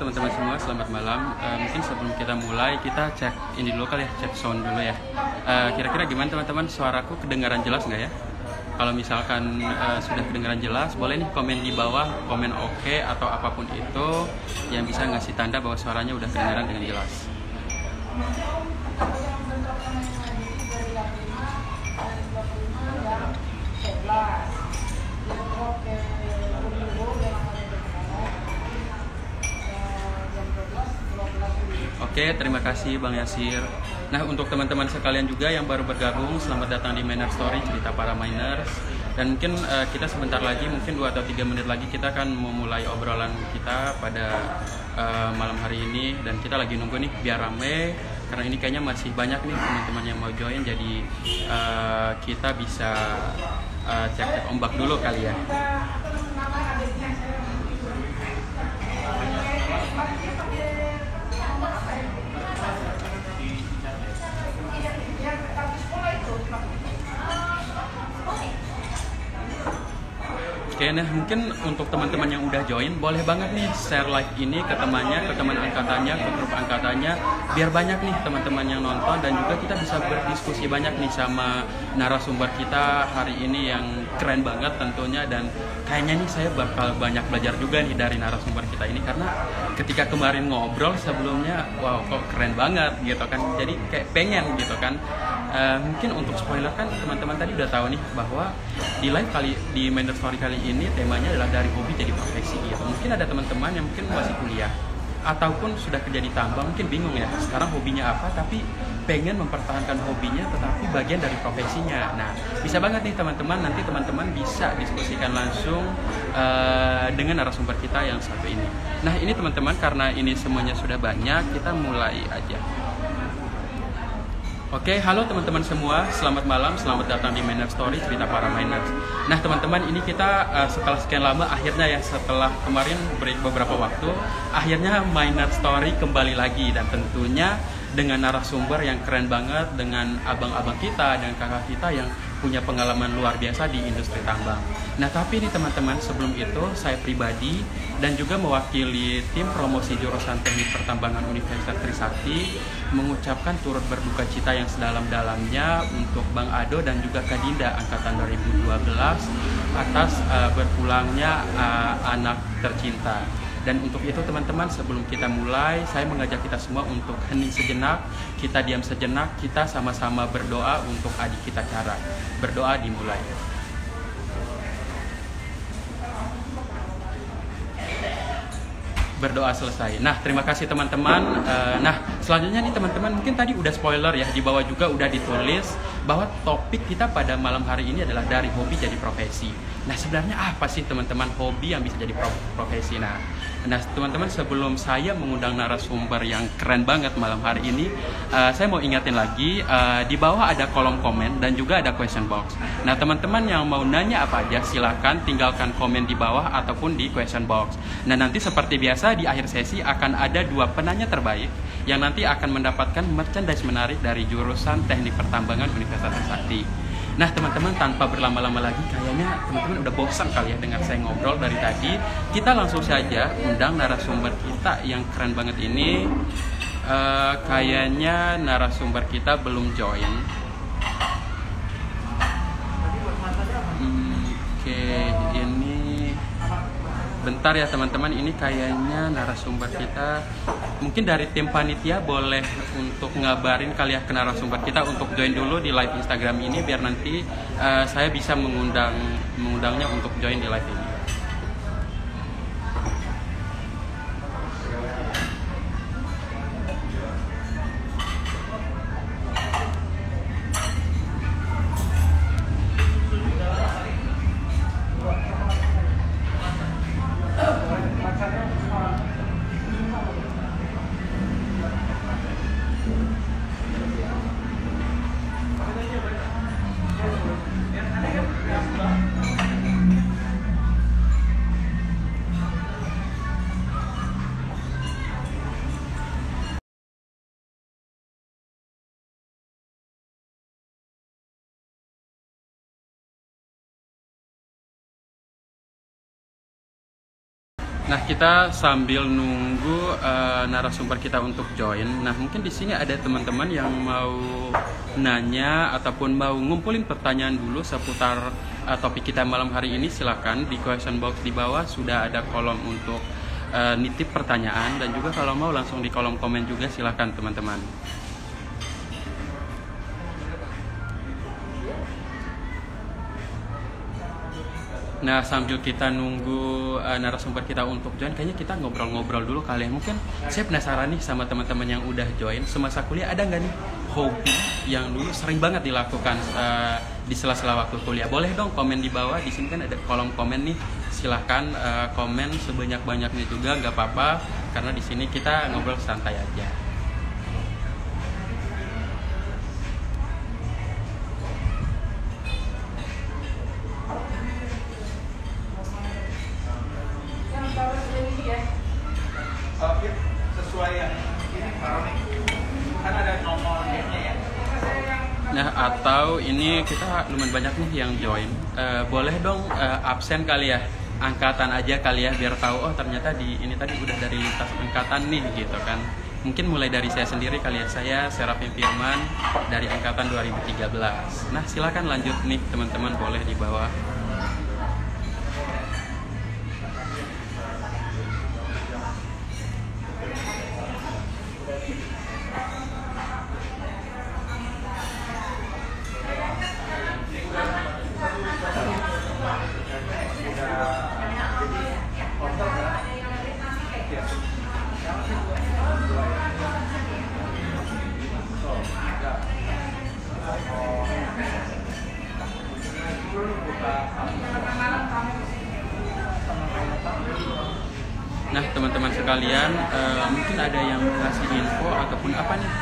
teman-teman semua, selamat malam. Mungkin sebelum kita mulai, kita cek ini dulu kali ya, cek sound dulu ya. Kira-kira gimana teman-teman, suaraku kedengaran jelas nggak ya? Kalau misalkan sudah kedengaran jelas, boleh nih komen di bawah, komen oke atau apapun itu yang bisa ngasih tanda bahwa suaranya udah kedengaran dengan jelas. Oke, terima kasih Bang Yasir. Nah, untuk teman-teman sekalian juga yang baru bergabung, selamat datang di Miner Story, cerita para miners. Dan mungkin kita sebentar lagi, mungkin 2 atau 3 menit lagi kita akan memulai obrolan kita pada malam hari ini. Dan kita lagi nunggu nih biar rame, karena ini kayaknya masih banyak nih teman-teman yang mau join. Jadi kita bisa cek-cek ombak dulu kali ya. Oke, nah mungkin untuk teman-teman yang udah join, boleh banget nih share live ini ke temannya, ke teman angkatannya, ke grup angkatannya, biar banyak nih teman-teman yang nonton dan juga kita bisa berdiskusi banyak nih sama narasumber kita hari ini yang keren banget tentunya. Dan kayaknya nih saya bakal banyak belajar juga nih dari narasumber kita ini, karena ketika kemarin ngobrol sebelumnya, wow kok keren banget gitu kan, jadi kayak pengen gitu kan. Mungkin untuk spoiler kan teman-teman tadi udah tahu nih bahwa di live di Miner Story kali ini temanya adalah dari hobi jadi profesi gitu. Mungkin ada teman-teman yang mungkin masih kuliah ataupun sudah kerja di tambang, mungkin bingung ya sekarang hobinya apa, tapi pengen mempertahankan hobinya tetapi bagian dari profesinya. Nah, bisa banget nih teman-teman, nanti teman-teman bisa diskusikan langsung dengan narasumber kita yang satu ini. Nah, ini teman-teman, karena ini semuanya sudah banyak, kita mulai aja. Oke, halo teman-teman semua, selamat malam, selamat datang di Miner Story, cerita para miners. Nah teman-teman, ini kita setelah sekian lama, akhirnya ya setelah kemarin break beberapa waktu, akhirnya Miner Story kembali lagi. Dan tentunya dengan narasumber yang keren banget, dengan abang-abang kita, dengan kakak kita yang punya pengalaman luar biasa di industri tambang. Nah tapi ini teman-teman, sebelum itu saya pribadi dan juga mewakili tim promosi jurusan Teknik Pertambangan Universitas Trisakti mengucapkan turut berduka cita yang sedalam-dalamnya untuk Bang Ado dan juga Kak Dinda angkatan 2012 atas berpulangnya anak tercinta. Dan untuk itu teman-teman, sebelum kita mulai, saya mengajak kita semua untuk hening sejenak, kita diam sejenak, kita sama-sama berdoa untuk adik kita Cara. Berdoa dimulai. Berdoa selesai. Nah, terima kasih teman-teman. Nah, selanjutnya nih teman-teman, mungkin tadi udah spoiler ya, di bawah juga udah ditulis bahwa topik kita pada malam hari ini adalah dari hobi jadi profesi. Nah, sebenarnya apa sih teman-teman hobi yang bisa jadi profesi? Nah teman-teman, sebelum saya mengundang narasumber yang keren banget malam hari ini, saya mau ingatin lagi, di bawah ada kolom komen dan juga ada question box. Nah teman-teman yang mau nanya apa aja, silahkan tinggalkan komen di bawah ataupun di question box. Nah nanti seperti biasa di akhir sesi akan ada 2 penanya terbaik yang nanti akan mendapatkan merchandise menarik dari jurusan Teknik Pertambangan Universitas Trisakti. Nah teman-teman, tanpa berlama-lama lagi, kayaknya teman-teman udah bosan kali ya dengar saya ngobrol dari tadi. Kita langsung saja undang narasumber kita yang keren banget ini. Kayaknya narasumber kita belum join. Oke, ini bentar ya teman-teman, ini kayaknya narasumber kita. Mungkin dari tim panitia boleh untuk ngabarin kali ya ke narasumber kita untuk join dulu di live Instagram ini, biar nanti saya bisa mengundangnya untuk join di live ini. Nah, kita sambil nunggu narasumber kita untuk join. Nah, mungkin di sini ada teman-teman yang mau nanya ataupun mau ngumpulin pertanyaan dulu seputar topik kita malam hari ini. Silakan di question box di bawah sudah ada kolom untuk nitip pertanyaan, dan juga kalau mau langsung di kolom komen juga silakan teman-teman. Nah, sambil kita nunggu narasumber kita untuk join, kayaknya kita ngobrol-ngobrol dulu kali ya. Mungkin saya penasaran nih sama teman-teman yang udah join. Semasa kuliah ada nggak nih hobi yang dulu sering banget dilakukan di sela-sela waktu kuliah? Boleh dong komen di bawah. Di sini kan ada kolom komen nih. Silahkan komen sebanyak-banyaknya juga, nggak apa-apa. Karena di sini kita ngobrol santai aja. Sesuai yang ini kan ada nomor ya. Nah, atau ini kita lumayan banyak nih yang join. Boleh dong absen kali ya, angkatan aja kali ya, biar tahu oh ternyata di ini tadi udah dari lintas angkatan nih gitu kan. Mungkin mulai dari saya sendiri kali ya, saya Serafim Firman dari angkatan 2013. Nah, silakan lanjut nih teman-teman, boleh di bawah. Nah, teman-teman sekalian, mungkin ada yang kasih info ataupun apa nih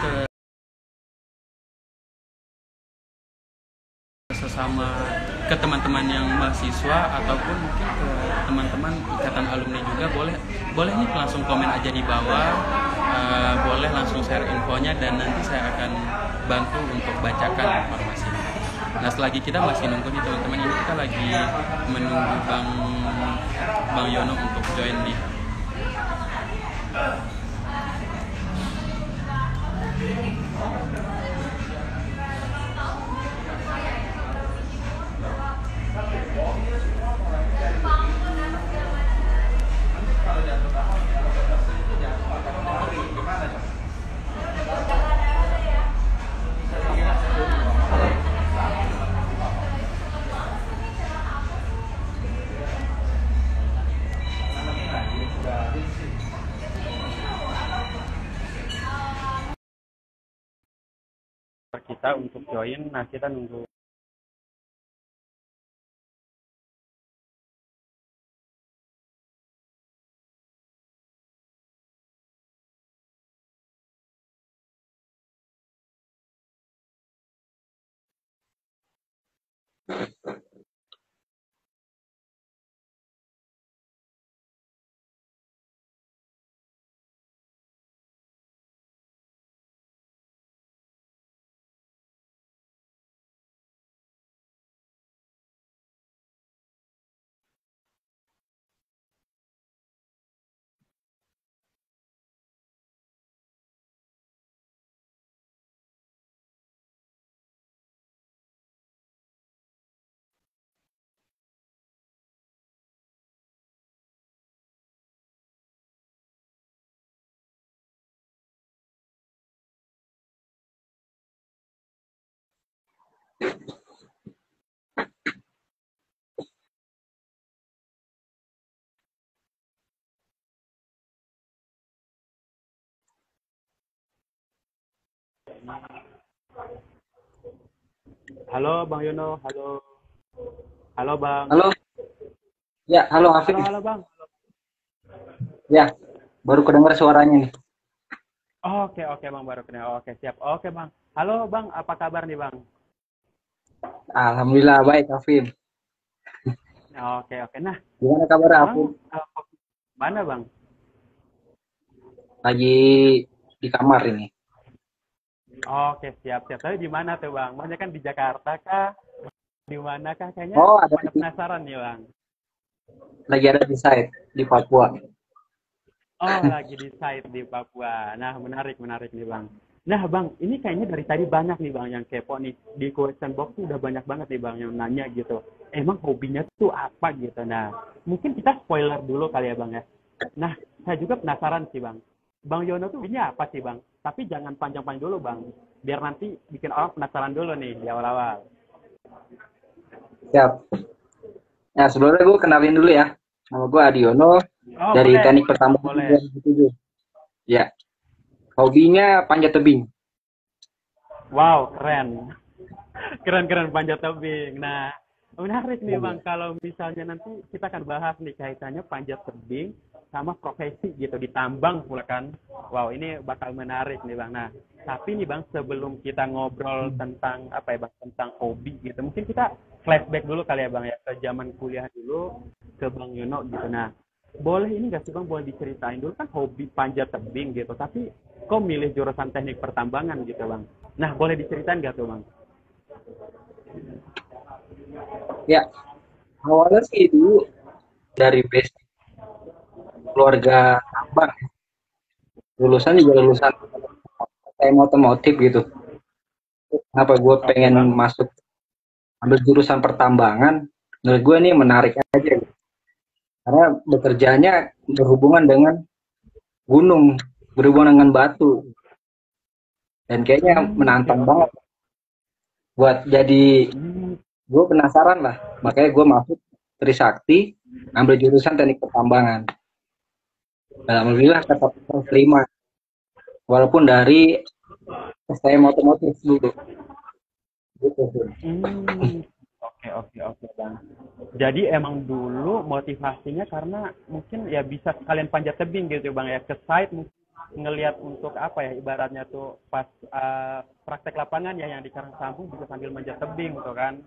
ke teman-teman yang mahasiswa ataupun mungkin ke teman-teman ikatan alumni juga, boleh nih langsung komen aja di bawah, boleh langsung share infonya dan nanti saya akan bantu untuk bacakan informasinya. Nah, selagi kita masih nunggu nih teman-teman, ini kita lagi menunggu Bang Yono untuk join nih. Kita untuk join, nah kita nunggu. Halo Bang Yono, halo. Halo Bang. Halo. Ya, halo Hafid. Halo Bang. Ya, baru kedengar suaranya nih. Oke Bang, baru kedengar. Oke, siap. Oke Bang. Halo Bang, apa kabar nih Bang? Alhamdulillah baik Hafid. Oke. Nah, gimana kabar Hafid? Mana Bang? Lagi di kamar ini. Oke, siap. Tapi di mana tuh Bang? Maksudnya kan di Jakarta kah? Di mana kah? Kayaknya ada penasaran nih Bang. Lagi ada di site di Papua. Oh, lagi di site di Papua. Nah, menarik, menarik nih, Bang. Nah, Bang, ini kayaknya dari tadi banyak nih, Bang, yang kepo nih. Di question box tuh udah banyak banget nih, Bang, yang nanya gitu. Emang hobinya tuh apa gitu. Nah, mungkin kita spoiler dulu kali ya, Bang ya. Nah, saya juga penasaran sih, Bang. Bang Yono tuh ini apa sih, Bang? Tapi jangan panjang-panjang dulu, Bang. Biar nanti bikin orang penasaran dulu nih di awal-awal. Siap. Nah, sebelumnya gue kenalin dulu ya. Nama gue Adiono Oh, dari boleh, Teknik boleh, Bang, Pertambangan boleh. 2007. Ya, hobinya panjat tebing. Wow, keren. Keren-keren panjat tebing. Nah, menarik nih Bang, kalau misalnya nanti kita akan bahas nih kaitannya panjat tebing sama profesi gitu, ditambang pula kan. Wow, ini bakal menarik nih Bang. Nah, tapi nih Bang, sebelum kita ngobrol tentang apa ya Bang, tentang hobi gitu, mungkin kita flashback dulu kali ya Bang ya, ke zaman kuliah dulu, ke Bang Yuno gitu. Nah, boleh ini nggak sih Bang, boleh diceritain dulu kan hobi panjat tebing gitu, tapi kok milih jurusan teknik pertambangan gitu Bang. Nah, boleh diceritain nggak tuh Bang? Ya, awalnya sih dulu dari base keluarga tambang. Lulusan juga lulusan teknik otomotif gitu. Kenapa gue Oke pengen Bang. masuk ambil jurusan pertambangan? Menurut gue ini menarik aja gitu. Karena bekerjanya berhubungan dengan gunung, berhubungan dengan batu. Dan kayaknya Oke, menantang oke. banget buat jadi. Hmm, Gue penasaran lah, makanya gue masuk Trisakti, ambil jurusan teknik pertambangan. Dan alhamdulillah tetap terima, walaupun dari STM otomotif dulu. Gitu sih. hmm. Oke, oke, oke, Bang. Jadi emang dulu motivasinya karena mungkin ya bisa sekalian panjat tebing gitu, Bang ya. Ke site mungkin ngelihat untuk apa ya, ibaratnya tuh pas praktek lapangan ya yang di Karangsambung bisa sambil manjat tebing gitu kan.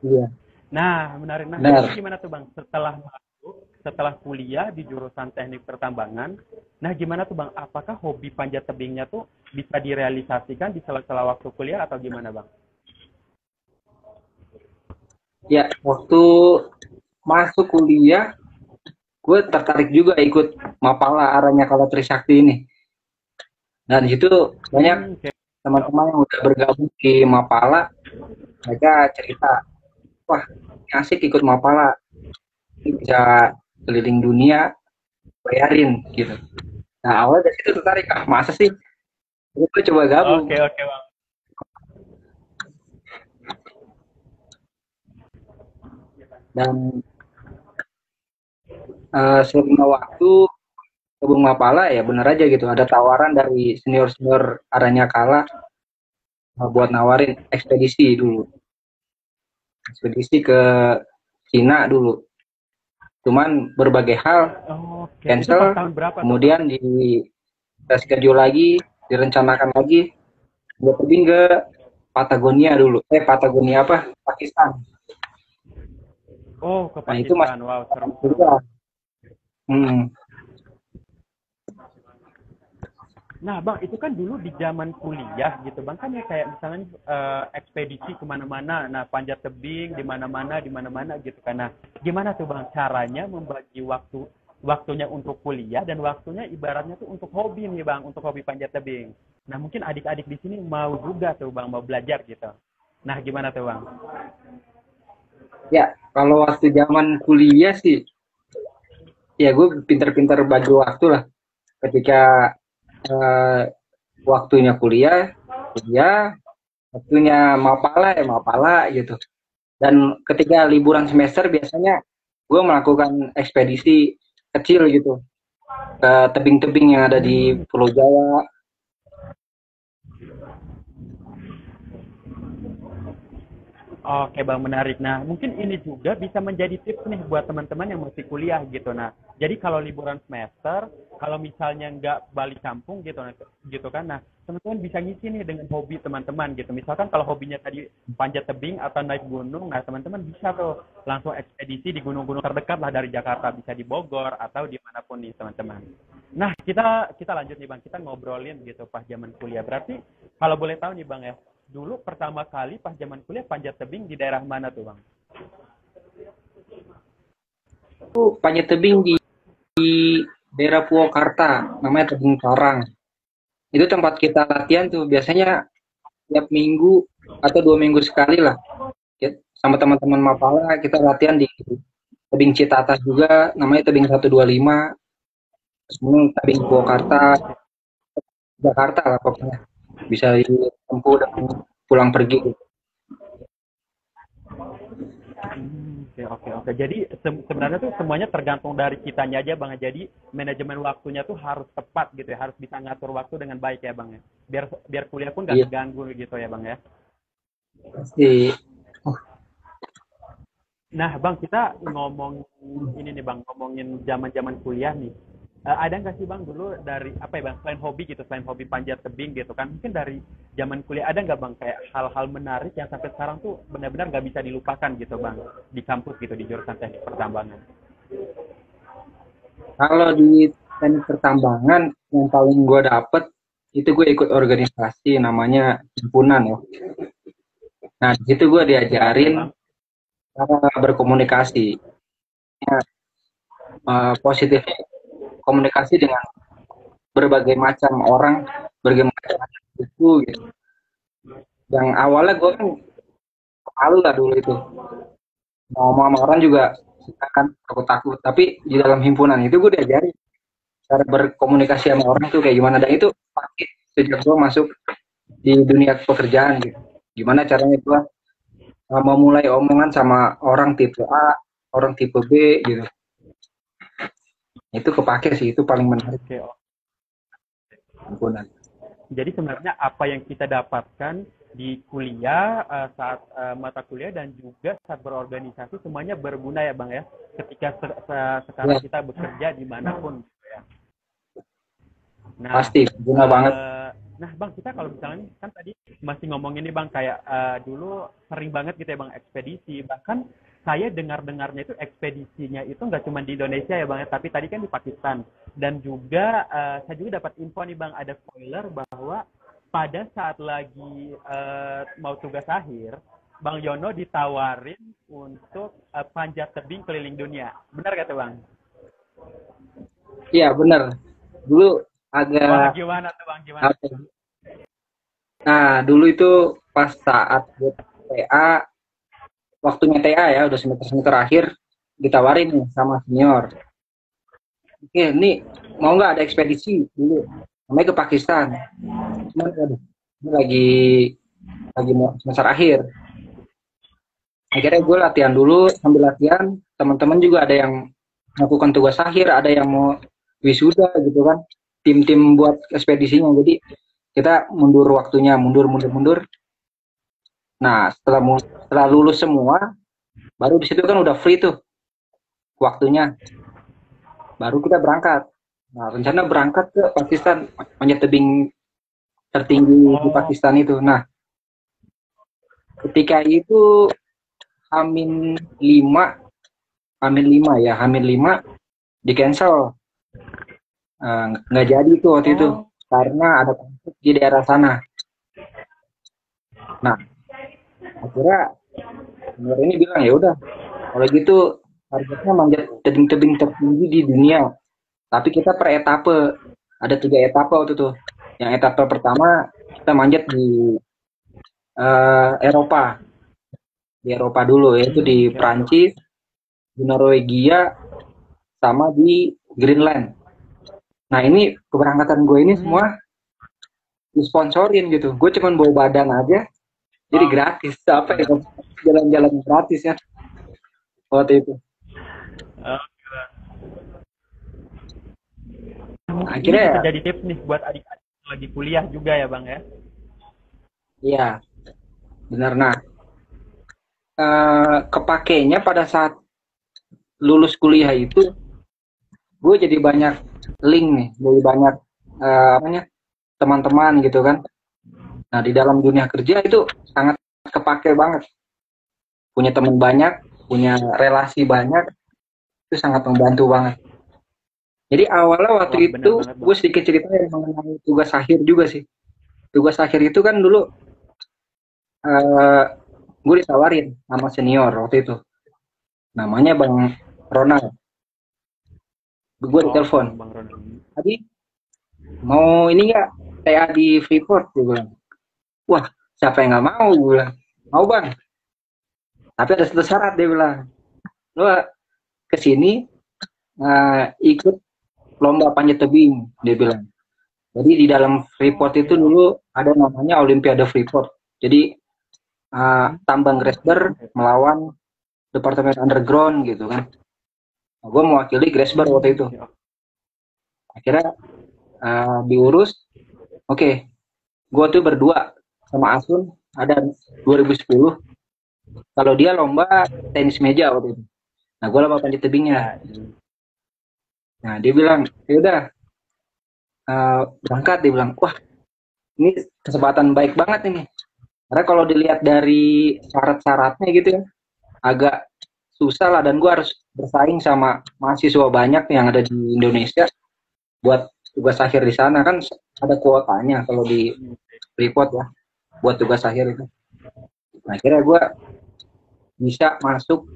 Iya, Nah, menarik. Nah, terus benar. gimana tuh Bang setelah masuk, setelah kuliah di jurusan teknik pertambangan? Nah, gimana tuh Bang? Apakah hobi panjat tebingnya tuh bisa direalisasikan di sela-sela waktu kuliah atau gimana Bang? Ya, waktu masuk kuliah, gue tertarik juga ikut Mapala arahnya kalau Trisakti ini. Dan di situ banyak Oke. teman-teman yang udah bergabung di Mapala, mereka cerita, wah, asik ikut Mapala, bisa keliling dunia, bayarin gitu. Nah, awalnya dari situ tertarik, ah masa sih? Gue coba gabung. Oke, oke Bang. Dan selama waktu gabung Mapala ya bener aja gitu. Ada tawaran dari senior-senior Aranya Kala buat nawarin ekspedisi dulu. Ekspedisi ke Cina dulu. Cuman berbagai hal Oke, itu pas cancel. tahun berapa tuh Bang? Kemudian di schedule lagi, direncanakan lagi buat pergi ke Patagonia dulu. Patagonia apa? Pakistan. Oh, ke Nah, itu masih Pakistan. Wow, seru, seru. kuliah. Hmm. Nah, Bang, itu kan dulu di zaman kuliah gitu, Bang. Kan ya kayak misalnya ekspedisi kemana-mana, nah panjat tebing di mana-mana gitu kan. Nah, gimana tuh, Bang, caranya membagi waktunya untuk kuliah dan waktunya ibaratnya tuh untuk hobi nih, Bang, untuk hobi panjat tebing. Nah, mungkin adik-adik di sini mau juga tuh, Bang, mau belajar gitu. Nah, gimana tuh, Bang? Ya, kalau waktu zaman kuliah sih, ya gue pinter-pinter bagi waktu lah. Ketika eh, waktunya kuliah, kuliah, waktunya mapala ya mapala gitu. Dan ketika liburan semester biasanya gue melakukan ekspedisi kecil gitu ke tebing-tebing yang ada di Hmm. Pulau Jawa. Oke Bang, menarik. Nah, mungkin ini juga bisa menjadi tips nih buat teman-teman yang masih kuliah gitu. Nah, jadi kalau liburan semester, kalau misalnya nggak balik kampung gitu, gitu kan. Nah, teman-teman bisa ngisi nih dengan hobi teman-teman gitu. Misalkan kalau hobinya tadi panjat tebing atau naik gunung, nah teman-teman bisa tuh langsung ekspedisi di gunung-gunung terdekat lah dari Jakarta, bisa di Bogor atau dimanapun nih teman-teman. Nah, kita lanjut nih Bang, kita ngobrolin gitu pas zaman kuliah. Berarti kalau boleh tahu nih Bang ya, dulu pertama kali pas zaman kuliah panjat tebing di daerah mana tuh Bang? Panjat tebing di daerah Purwakarta, namanya Tebing Karang. Itu tempat kita latihan tuh biasanya tiap minggu atau 2 minggu sekali lah. Sama teman-teman Mapala kita latihan di Tebing Citatas juga, namanya Tebing 125. Terus Tebing Purwakarta, Jakarta lah pokoknya. Bisa ditempuh dan pulang pergi. Oke. Jadi sebenarnya tuh semuanya tergantung dari kitanya aja Bang. Jadi manajemen waktunya tuh harus tepat gitu ya, harus bisa ngatur waktu dengan baik ya Bang ya. Biar kuliah pun nggak terganggu gitu ya Bang ya. Pasti. Nah Bang, kita ngomong ini nih Bang, ngomongin zaman-zaman kuliah nih. Ada nggak sih Bang dulu dari apa ya Bang, selain hobi panjat tebing gitu kan, mungkin dari zaman kuliah ada nggak Bang kayak hal-hal menarik yang sampai sekarang tuh benar-benar nggak bisa dilupakan gitu Bang di kampus gitu di jurusan teknik pertambangan? Kalau di teknik pertambangan yang paling gue dapet itu gue ikut organisasi namanya himpunan ya. Nah di situ gue diajarin cara berkomunikasi. Positifnya komunikasi dengan berbagai macam orang, berbagai macam buku gitu. Yang awalnya gue kan malu lah dulu itu. Ngomong sama orang juga kan takut-takut. Tapi di dalam himpunan itu gue diajarin cara berkomunikasi sama orang tuh kayak gimana. Dan itu pakai sejak gue masuk di dunia pekerjaan gitu. Gimana caranya gue memulai omongan sama orang tipe A, orang tipe B gitu. Itu kepake sih, itu paling menarik. Himpunan. Jadi sebenarnya apa yang kita dapatkan di kuliah saat mata kuliah dan juga saat berorganisasi semuanya berguna ya Bang ya. Ketika sekarang kita bekerja dimanapun gitu ya. Nah, pasti guna banget. Nah Bang, kita kalau misalnya kan tadi masih ngomongin nih Bang kayak dulu sering banget gitu ya Bang ekspedisi. Bahkan saya dengarnya itu ekspedisinya itu nggak cuma di Indonesia ya Bang ya, tapi tadi kan di Pakistan. Dan juga saya juga dapat info nih Bang, ada spoiler bahwa pada saat lagi mau tugas akhir, Bang Yono ditawarin untuk panjat tebing keliling dunia. Benar kata Bang? Iya benar. Dulu agak. Wah, gimana tuh Bang? Gimana? Nah dulu itu pas saat buat TA, waktunya TA ya, udah semester akhir, ditawarin nih sama senior. Oke, ini mau nggak ada ekspedisi dulu, namanya ke Pakistan. Cuman aduh, ini lagi mau semester akhir. Akhirnya gue latihan dulu, sambil latihan, teman-teman juga ada yang melakukan tugas akhir, ada yang mau wisuda gitu kan, tim-tim buat ekspedisinya. Jadi kita mundur waktunya, mundur. Nah, setelah lulus semua, baru di situ kan udah free tuh waktunya. Baru kita berangkat. Nah, rencana berangkat ke Pakistan, panjat tebing tertinggi di Pakistan itu. Nah, ketika itu Hamin 5 di cancel. Nggak jadi tuh waktu itu karena ada konflik di daerah sana. Nah, akhirnya senior ini bilang ya udah kalau gitu targetnya manjat tebing-tebing tertinggi di dunia, tapi kita per etape, ada 3 etape waktu itu. Yang etape pertama kita manjat di Eropa dulu, yaitu di Prancis, di Norwegia, sama di Greenland. Nah ini keberangkatan gue ini semua disponsorin gitu. Gue cuma bawa badan aja, jadi gratis. Apa ya, jalan-jalan gratis ya waktu itu. Akhirnya bisa jadi tips nih buat adik-adik lagi kuliah juga ya Bang ya. Iya, benar. Nah, kepakainya pada saat lulus kuliah itu, gue jadi banyak link nih, jadi banyak teman-teman gitu kan. Nah di dalam dunia kerja itu sangat kepake banget. Punya teman banyak, punya relasi banyak, itu sangat membantu banget. Jadi awalnya waktu itu gue sedikit cerita mengenai tugas akhir juga sih. Tugas akhir itu kan dulu gue ditawarin sama senior waktu itu, namanya Bang Ronald. gue Oh, ditelepon, Bang Ronald. tadi mau ini nggak TA di Freeport, gue bilang. Wah, siapa yang nggak mau, gue bilang. Mau bang, tapi ada satu syarat, dia bilang. Lo kesini ikut lomba panjat tebing, dia bilang. Jadi di dalam Freeport itu Oke, dulu ada namanya Olimpiade Freeport. Jadi tambang Grasberg oke. melawan Departemen Underground gitu kan. Nah, gue mewakili Grasberg waktu itu. Oke, oke. Akhirnya diurus. Oke, gue tuh berdua sama Asun ada 2010. Kalau dia lomba tenis meja waktu itu. Nah, gue lomba panjat tebingnya. Ya, Nah, dia bilang, ya udah berangkat. Dia bilang, wah ini kesempatan baik banget ini. Karena kalau dilihat dari syarat-syaratnya gitu ya, agak susah lah. Dan gue harus bersaing sama mahasiswa banyak yang ada di Indonesia buat tugas akhir di sana. Kan ada kuotanya kalau di Freeport ya, buat tugas akhir itu. Nah, akhirnya gue bisa masuk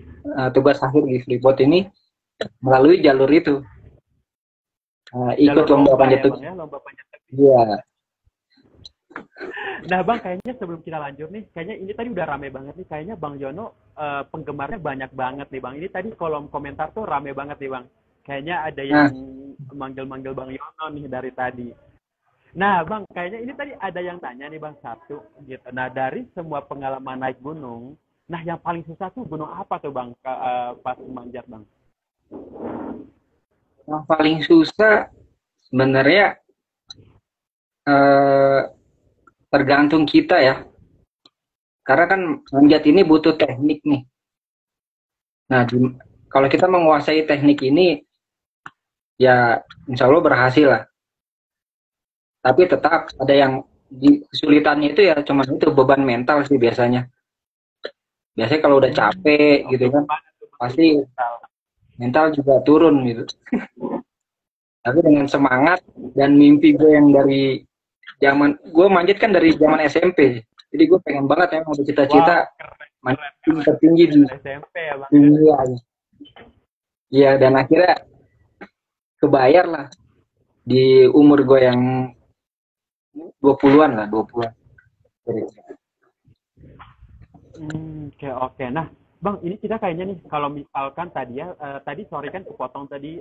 tugas akhir di Freeport ini melalui jalur itu. Ikut jalur lomba lomba panjat ya Bang tebing. ya, lomba panjat tebing. Iya. Nah Bang, kayaknya sebelum kita lanjut nih, kayaknya ini tadi udah rame banget nih. Kayaknya Bang Jono penggemarnya banyak banget nih Bang. Ini tadi kolom komentar tuh rame banget nih Bang. Kayaknya ada yang Nah, manggil-manggil Bang Yono nih dari tadi. Nah Bang, kayaknya ini tadi ada yang tanya nih Bang satu gitu. Nah dari semua pengalaman naik gunung, nah yang paling susah tuh gunung apa tuh Bang pas manjat Bang? yang paling susah sebenarnya eh, tergantung kita ya. Karena kan manjat ini butuh teknik nih. Nah, kalau kita menguasai teknik ini, ya insya Allah berhasil lah. Tapi tetap ada yang kesulitannya itu ya cuman itu beban mental sih biasanya. Biasanya kalau udah capek Oke, gitu kan, gimana tuh Bang? pasti mental juga turun gitu. Tapi dengan semangat dan mimpi gue yang dari zaman, gue manjat kan dari zaman SMP. Jadi gue pengen banget ya mau cita-cita Wow, keren, manjat keren, keren. tertinggi di Dari SMP ya Bang. dunia. Iya, dan akhirnya kebayar lah di umur gue yang 20-an lah, 20-an. Oke, oke. Nah, Bang, ini kita kayaknya nih, kalau misalkan tadi ya, tadi sorry kan kepotong tadi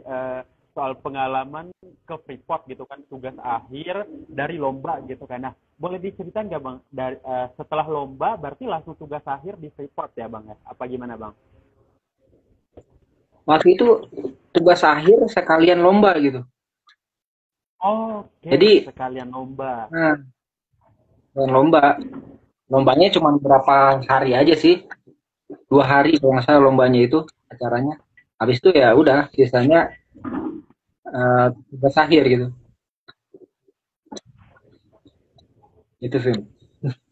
soal pengalaman ke Freeport gitu kan, tugas akhir dari lomba gitu kan. Nah, boleh diceritain nggak Bang, dari setelah lomba berarti langsung tugas akhir di Freeport ya Bang ya? Apa gimana Bang? Waktu itu tugas akhir sekalian lomba gitu. Oke, Jadi, sekalian lomba. nah, lombanya cuma berapa hari aja sih, 2 hari kalau nggak salah lombanya itu acaranya. Habis itu ya udah, sisanya tugas akhir gitu. Itu sih.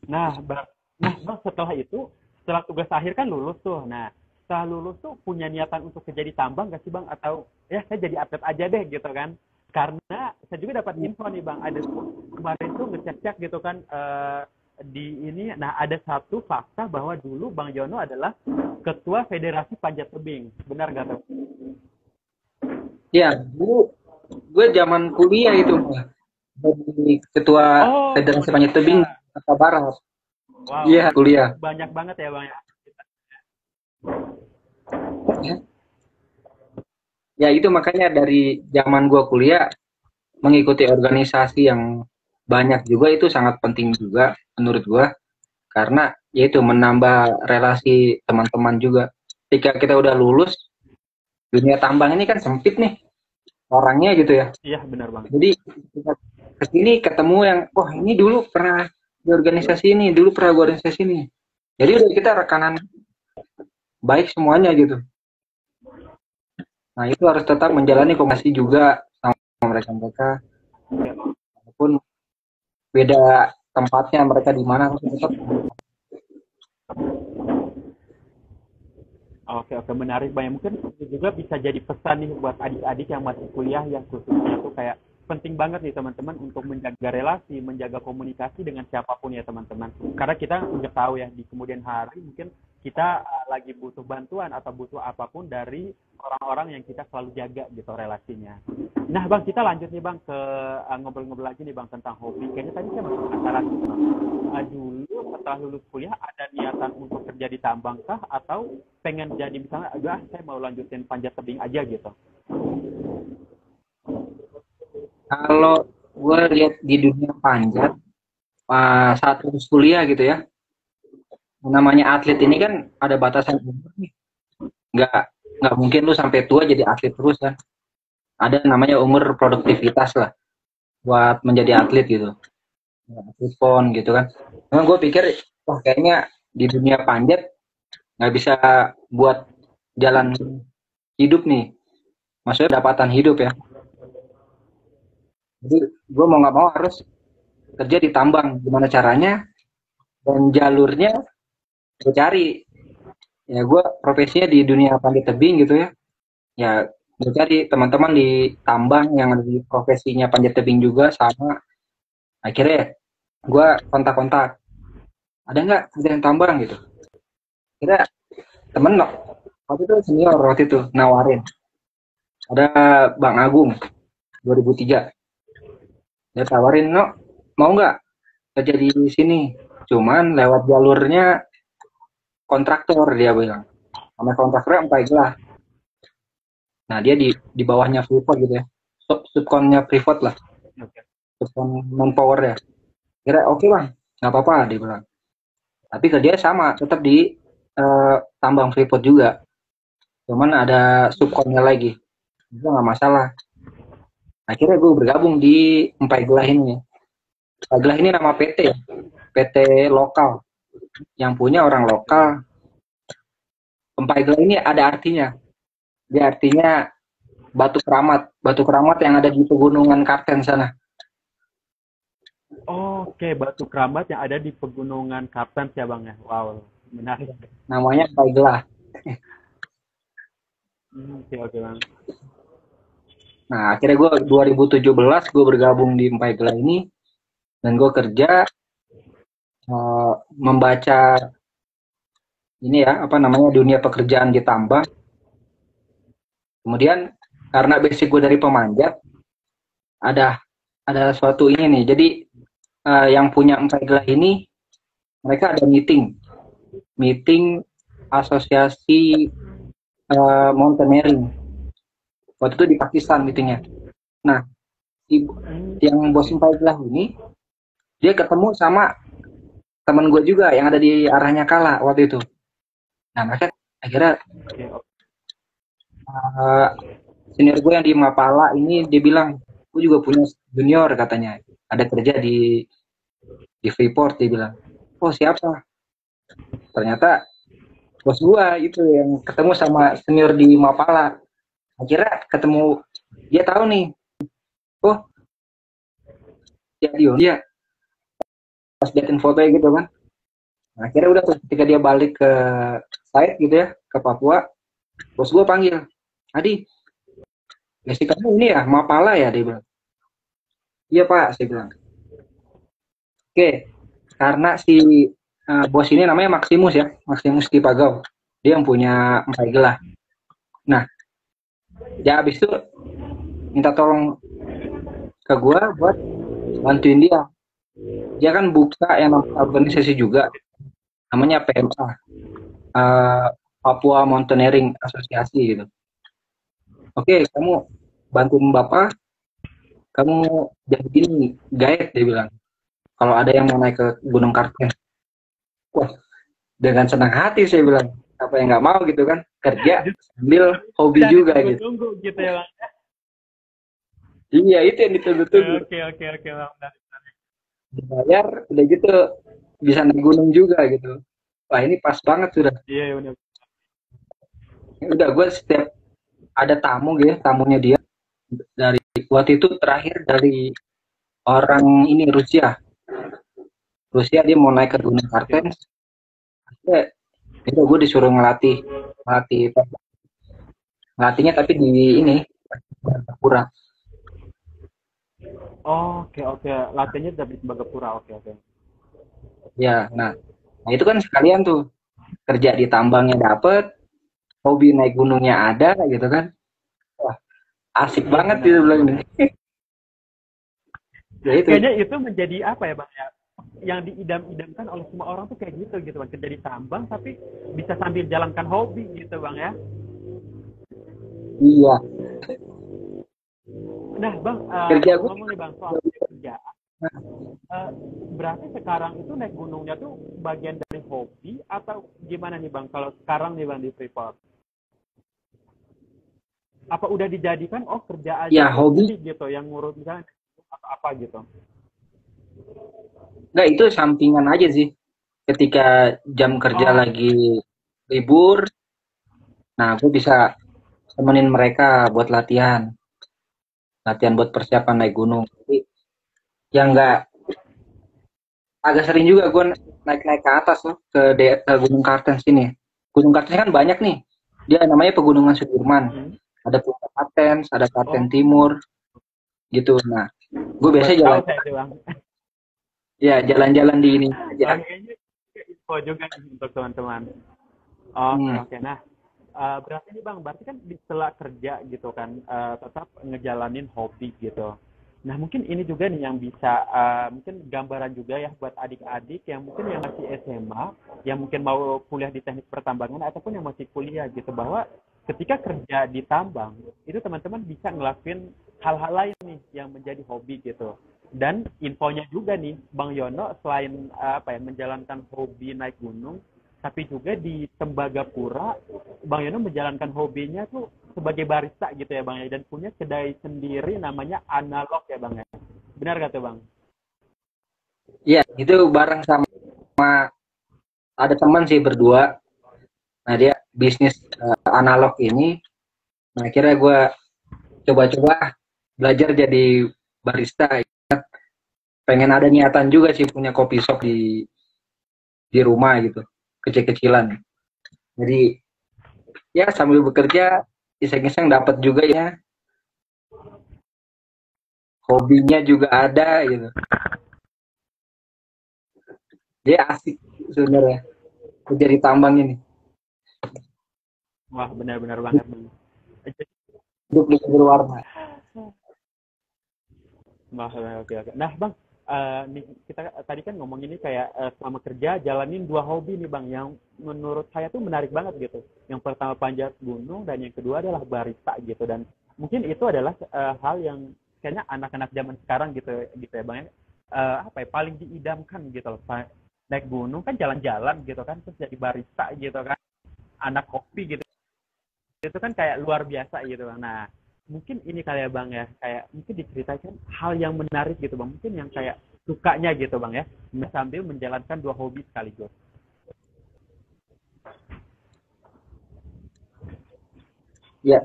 Nah, nah Bang, setelah itu, setelah tugas akhir kan lulus tuh. Nah, setelah lulus tuh punya niatan untuk jadi tambang nggak sih Bang? Atau ya saya jadi atlet aja deh gitu kan? Karena saya juga dapat info nih Bang, ada kemarin tuh ngecek-cek gitu kan di ini. Nah, ada satu fakta bahwa dulu Bang Jono adalah ketua Federasi Panjat Tebing. Benar nggak tuh? Ya, dulu gue zaman kuliah itu jadi ketua Oh, Federasi zaman Panjat Tebing kuliah. Jakarta Barat. Wow, Iya, itu kuliah. banyak banget ya Bang ya. Ya, ya itu makanya dari zaman gue kuliah mengikuti organisasi yang banyak juga itu sangat penting juga menurut gue, karena yaitu menambah relasi teman-teman juga. Ketika kita udah lulus, dunia tambang ini kan sempit nih orangnya gitu ya. Iya, benar Bang. Jadi kita kesini ketemu yang, wah ini dulu pernah di organisasi ini, dulu pernah di organisasi ini. Jadi udah kita rekanan baik semuanya gitu. Nah itu harus tetap menjalani komunikasi juga sama mereka-mereka, walaupun beda tempatnya mereka di mana, tetap. Oke, oke, menarik Bang. Mungkin itu juga bisa jadi pesan nih buat adik-adik yang masih kuliah yang khususnya tuh kayak penting banget nih teman-teman untuk menjaga relasi, menjaga komunikasi dengan siapapun ya teman-teman. Karena kita nggak tahu ya di kemudian hari mungkin kita lagi butuh bantuan atau butuh apapun dari orang-orang yang kita selalu jaga gitu relasinya. Nah bang, kita lanjut nih bang ke ngobrol-ngobrol lagi nih bang tentang hobi. Kayaknya tadi saya masih penasaran gitu bang. Dulu setelah lulus kuliah ada niatan untuk kerja di tambang kah atau pengen jadi misalnya, aduh saya mau lanjutin panjat tebing aja gitu. Kalau gue lihat di dunia panjat, saat lulus kuliah gitu ya, namanya atlet ini kan ada batasan umur nih. Nggak mungkin lu sampai tua jadi atlet terus kan. Ada namanya umur produktivitas lah buat menjadi atlet gitu. Atlet pon gitu kan. Memang gue pikir, wah kayaknya di dunia panjat nggak bisa buat jalan hidup nih. Maksudnya pendapatan hidup ya. Jadi gue mau nggak mau harus kerja di tambang. Gimana caranya? Dan jalurnya gue cari. Ya gue profesinya di dunia panjat tebing gitu ya. Ya gue cari teman-teman di tambang yang ada di profesinya panjat tebing juga sama. Akhirnya gue kontak-kontak. Ada nggak kerjaan tambang gitu? Kira temen waktu itu senior waktu itu nawarin. Ada Bang Agung 2003. Dia tawarin, no, mau nggak kerja di sini? Cuman lewat jalurnya kontraktor dia bilang. Sama kontraktornya Empai Gelah. Nah dia di bawahnya Freeport gitu ya. Subkonnya Freeport lah. Subkon Manpower ya. Kira oke bang, nggak apa-apa dia bilang. Tapi kerja sama, tetap di tambang Freeport juga. Cuman ada subkonnya lagi. Itu nggak masalah. Akhirnya gue bergabung di Empai Gelah ini. Empai Gelah ini nama PT ya. PT lokal. Yang punya orang lokal. Empai Gelah ini ada artinya. Dia artinya batu keramat. Batu keramat yang ada di pegunungan Kartens sana. Oke, batu keramat yang ada di pegunungan Kartens ya bang ya. Wow, menarik. Namanya Empai Gelah. Oke bang. Nah, akhirnya gue 2017 gue bergabung di Empai Gelah ini dan gue kerja membaca ini ya apa namanya dunia pekerjaan di tambang. Kemudian karena basic gue dari pemanjat ada suatu ini nih. Jadi yang punya Empai Gelah ini mereka ada meeting asosiasi mountaineering. Waktu itu di Pakistan meetingnya. Nah, yang bos Empai Gelah ini, dia ketemu sama teman gue juga yang ada di arahnya Kala waktu itu. Nah, mereka akhirnya senior gue yang di Mapala ini, dia bilang, gue juga punya junior katanya. Ada kerja di Freeport, dia bilang. Oh, siapa? Ternyata bos gue itu yang ketemu sama senior di Mapala. Akhirnya ketemu, dia tahu nih, oh dia pas liatin fotonya gitu kan. Nah, akhirnya udah tuh ketika dia balik ke site gitu ya, ke Papua, bos gue panggil, Adi, basic kamu ini ya, Mapala ya, dia bilang. Iya pak, saya bilang. Oke, karena si bos ini namanya Maximus ya, Maximus Kipagau, dia yang punya Empai Gelah. Nah, ya abis itu minta tolong ke gue buat bantuin dia. Dia kan buka yang organisasi juga, namanya PMA, Papua Mountaineering Association gitu. Oke, kamu bantuin bapak, kamu jadi gini, guide dia bilang. Kalau ada yang mau naik ke Gunung Kartens, wah dengan senang hati saya bilang, apa yang nggak mau gitu kan, kerja sambil hobi dan juga gitu. Tunggu gitu ya bang. Iya itu yang ditunggu-tunggu. Oke bang. Dibayar udah gitu bisa naik gunung juga gitu. Wah ini pas banget sudah. Iya benar. Udah gue setiap ada tamu gitu, tamunya dia dari waktu itu terakhir dari orang ini Rusia dia mau naik ke Gunung Kartens. Itu gue disuruh ngelatihnya tapi di ini Gapura. Oke. Latihannya dari Bagapura. Oke. Ya, nah itu kan sekalian tuh kerja di tambangnya dapet, hobi naik gunungnya ada gitu kan. Wah, asik Iya banget benar gitu benar bilang ini. banget. Ya itu. Kayaknya itu menjadi apa ya bang ya? Yang diidam-idamkan oleh semua orang tuh kayak gitu bang, kerja di tambang tapi bisa sambil jalankan hobi gitu bang ya. Iya, Nah bang, kerja gue. ngomong-ngomong nih bang soal kerja, eh, berarti sekarang itu naik gunungnya tuh bagian dari hobi atau gimana nih bang? Kalau sekarang nih bang di Freeport, apa udah dijadikan oh kerja aja Ya hobi. sih gitu, yang ngurus misalnya atau apa gitu? Nggak, itu sampingan aja sih. Ketika jam kerja Oh, lagi libur, nah gue bisa temenin mereka buat latihan. Latihan buat persiapan naik gunung. Jadi, yang nggak, agak sering juga gue naik-naik ke atas loh, ke Gunung Kartens sini. Gunung Kartens kan banyak nih. Dia namanya Pegunungan Sudirman. hmm. Ada Puncak Kartens, ada Oh, Kartens Timur, gitu. Nah, gue baru biasa tahu jalan, saya itu bang. ya jalan-jalan di ini aja. Oke, ini info juga nih untuk teman-teman. Oke, Hmm. oke. Nah, berarti nih Bang, berarti kan di setelah kerja gitu kan, tetap ngejalanin hobi gitu. Nah, mungkin ini juga nih yang bisa, mungkin gambaran juga ya buat adik-adik yang mungkin yang masih SMA, yang mungkin mau kuliah di teknik pertambangan, ataupun yang masih kuliah gitu, bahwa ketika kerja di tambang, itu teman-teman bisa ngelakuin hal-hal lain nih yang menjadi hobi gitu. Dan infonya juga nih, Bang Yono, selain apa ya, menjalankan hobi naik gunung, tapi juga di Tembagapura, Bang Yono menjalankan hobinya tuh sebagai barista gitu ya Bang ya, dan punya kedai sendiri namanya Analog ya Bang ya. Benar gak tuh Bang? Iya, itu bareng sama ada teman sih berdua. Nah, dia bisnis analog ini. Nah, akhirnya gue coba-coba belajar jadi barista. Pengen ada niatan juga sih punya kopi shop di rumah gitu, kecil-kecilan. Jadi ya sambil bekerja iseng-iseng dapat juga ya, hobinya juga ada gitu. Dia asik sebenarnya kerja di tambang ini. Wah benar-benar banget Bang. Hidup lebih berwarna. Wah, oke oke. Nah Bang, nih kita tadi kan ngomong ini kayak selama kerja jalanin dua hobi nih Bang, yang menurut saya tuh menarik banget gitu. Yang pertama panjat gunung dan yang kedua adalah barista gitu, dan mungkin itu adalah hal yang kayaknya anak-anak zaman sekarang gitu ya Bang ya. Apa ya, paling diidamkan gitu loh. Naik gunung kan jalan-jalan gitu kan, terus jadi barista gitu kan, anak kopi gitu, itu kan kayak luar biasa gitu Bang. Nah, mungkin ini kali ya Bang ya, kayak mungkin diceritakan hal yang menarik gitu Bang, mungkin yang kayak sukanya gitu Bang ya, sambil menjalankan dua hobi sekaligus. Ya,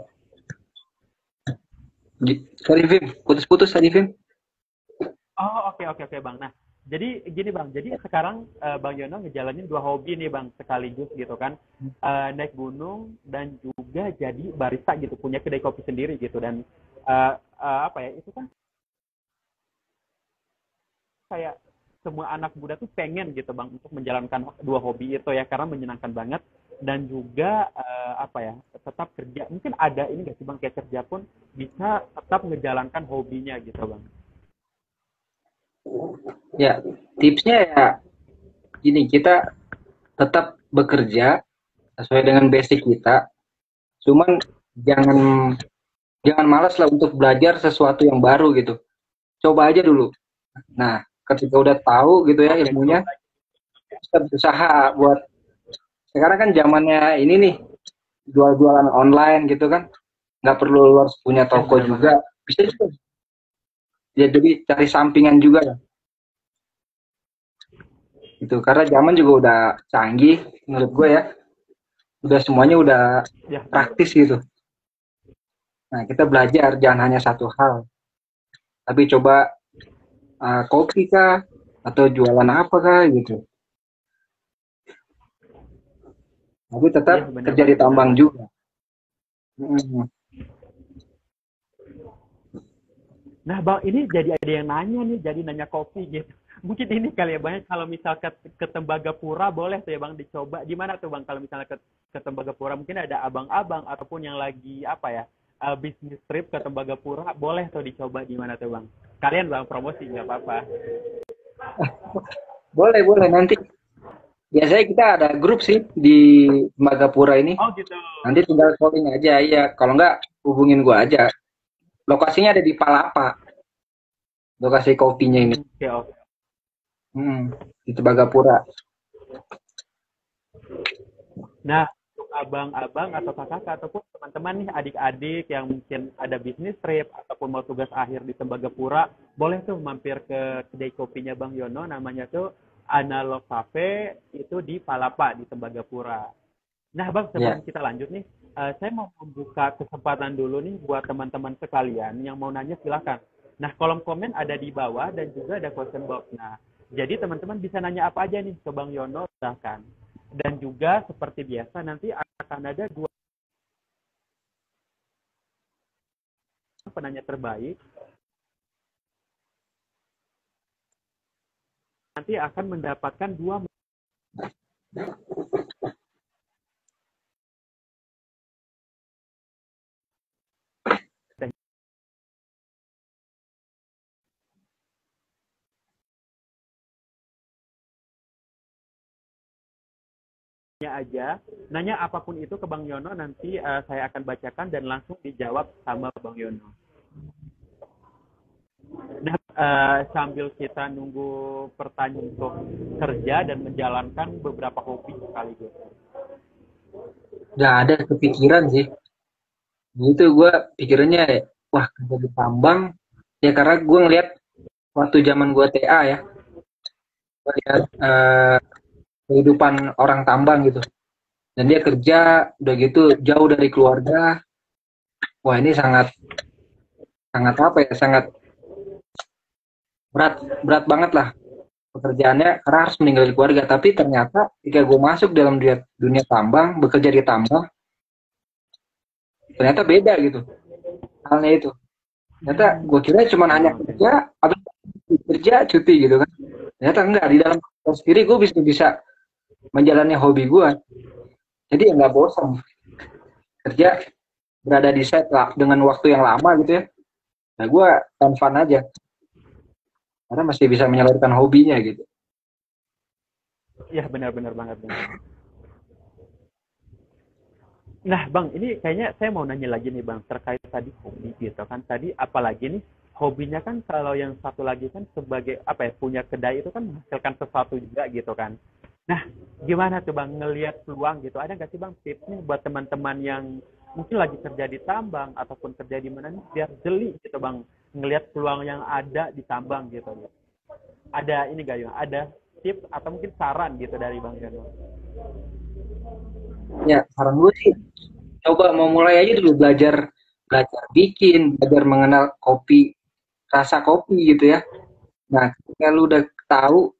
sorry Vim, putus-putus tadi Vim. Oh, oke oke oke Bang. Nah, jadi gini Bang, jadi sekarang Bang Yono ngejalanin dua hobi nih Bang sekaligus gitu kan. Naik gunung dan juga jadi barista gitu, punya kedai kopi sendiri gitu, dan apa ya, itu kan kayak semua anak muda tuh pengen gitu Bang untuk menjalankan dua hobi itu ya, karena menyenangkan banget, dan juga apa ya, tetap kerja. Mungkin ada ini nggak sih Bang, kayak kerja pun bisa tetap menjalankan hobinya gitu Bang. Ya, tipsnya ya gini, kita tetap bekerja sesuai dengan basic kita, cuman jangan jangan malas lah untuk belajar sesuatu yang baru gitu. Coba aja dulu. Nah, ketika udah tahu gitu ya Oke, ilmunya, kita berusaha buat, sekarang kan zamannya ini nih, jual-jualan online gitu kan, nggak perlu harus punya ya toko benar banget. juga, bisa juga ya, jadi cari sampingan juga gitu, karena zaman juga udah canggih menurut gue ya, udah semuanya udah Ya benar. praktis gitu. Nah, kita belajar jangan hanya satu hal, tapi coba kopi kah atau jualan apa kah gitu, tapi tetap Ya benar kerja di banget, benar tambang banget. juga. Hmm. Nah, Bang, ini jadi ada yang nanya nih, jadi nanya kopi gitu. Mungkin ini kali ya Bang, kalau misal ke Tembagapura boleh tuh ya Bang dicoba. Di mana tuh Bang kalau misalnya ke Tembagapura? Mungkin ada abang-abang ataupun yang lagi apa ya, bisnis trip ke Tembagapura, boleh tuh dicoba di mana tuh Bang? Kalian Bang promosi nggak apa-apa. Boleh, boleh nanti. Biasanya kita ada grup sih di Magapura ini. Oh gitu. Nanti tinggal calling aja, iya. Kalau nggak, hubungin gua aja. Lokasinya ada di Palapa, lokasi kopinya ini. Oke, oke. Di Tembagapura. Nah, untuk abang-abang atau kakak ataupun teman-teman nih adik-adik yang mungkin ada bisnis trip ataupun mau tugas akhir di Tembagapura, boleh tuh mampir ke kedai kopinya Bang Yono, namanya tuh Analog Cafe, itu di Palapa di Tembagapura. Nah, Bang, Ya. sebelum kita lanjut nih, saya mau membuka kesempatan dulu nih buat teman-teman sekalian yang mau nanya silakan. Nah, kolom komen ada di bawah dan juga ada question box. Nah, jadi teman-teman bisa nanya apa aja nih ke Bang Yono, silahkan. Dan juga seperti biasa nanti akan ada 2 penanya terbaik. Nanti akan mendapatkan 2 aja. Nanya apapun itu ke Bang Yono, nanti saya akan bacakan dan langsung dijawab sama Bang Yono. Nah, sambil kita nunggu pertanyaan untuk kerja dan menjalankan beberapa hobi sekaligus. Nggak ada kepikiran sih. Gitu gue pikirannya, wah kerja di tambang. Ya karena gue ngeliat waktu zaman gue TA ya, gue lihat kehidupan orang tambang gitu. Dan dia kerja udah gitu jauh dari keluarga. Wah ini sangat sangat apa ya? Sangat berat berat banget lah pekerjaannya karena harus meninggalkan keluarga. Tapi ternyata ketika gue masuk dalam dunia tambang, bekerja di tambang, ternyata beda gitu halnya itu. Ternyata gue kira cuma hanya kerja, habis kerja cuti gitu kan. Ternyata enggak, di dalam kantor sendiri gue bisa menjalani hobi gue. Jadi ya nggak bosan kerja berada di set lah dengan waktu yang lama gitu ya. Nah gue fun aja karena masih bisa menyalurkan hobinya gitu. Iya, benar-benar banget. Benar. Nah, Bang, ini kayaknya saya mau nanya lagi nih, Bang, terkait tadi hobi gitu kan. Tadi apalagi nih, hobinya kan kalau yang satu lagi kan sebagai apa ya, punya kedai itu kan menghasilkan sesuatu juga gitu kan. Nah, gimana tuh Bang ngelihat peluang gitu? Ada nggak sih Bang tips nih buat teman-teman yang mungkin lagi kerja di tambang ataupun kerja di mana nih biar jeli gitu Bang ngelihat peluang yang ada di tambang gitu. Ada ini gak ya? Ada tips atau mungkin saran gitu dari Bang Yono? Ya saran gue sih coba mau mulai aja dulu belajar belajar bikin, belajar mengenal kopi, rasa kopi gitu ya. Nah ketika lu udah tahu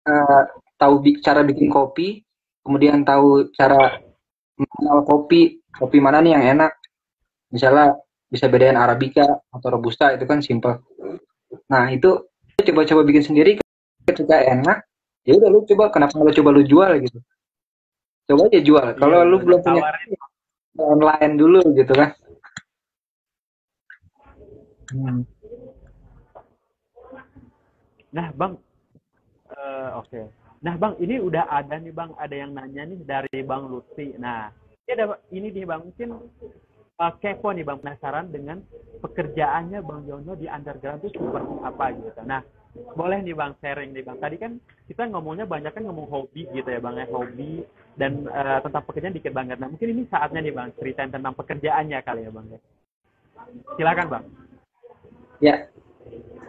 eh, cara bikin kopi, kemudian tahu cara mengenal kopi, kopi mana nih yang enak. Misalnya bisa bedain Arabica atau Robusta itu kan simple. Nah itu coba-coba bikin sendiri ketika enak, ya udah lu coba kenapa nggak lu coba lu jual gitu. Coba aja jual. Kalau Iya, lu belum punya tawarin. online dulu gitu kan. Nah, Bang, oke. Nah, Bang, ini udah ada nih, Bang. Ada yang nanya nih dari Bang Lutfi. Nah, ini nih, Bang. Mungkin kepo nih, Bang. Penasaran dengan pekerjaannya Bang Yono di underground itu seperti apa gitu. Nah, boleh nih, Bang, sharing nih, Bang. Tadi kan kita ngomongnya banyak kan ngomong hobi gitu ya, Bang. Ya, hobi dan tentang pekerjaan dikit banget. Nah, mungkin ini saatnya nih, Bang, ceritain tentang pekerjaannya kali ya, Bang. Silakan, Bang. Ya,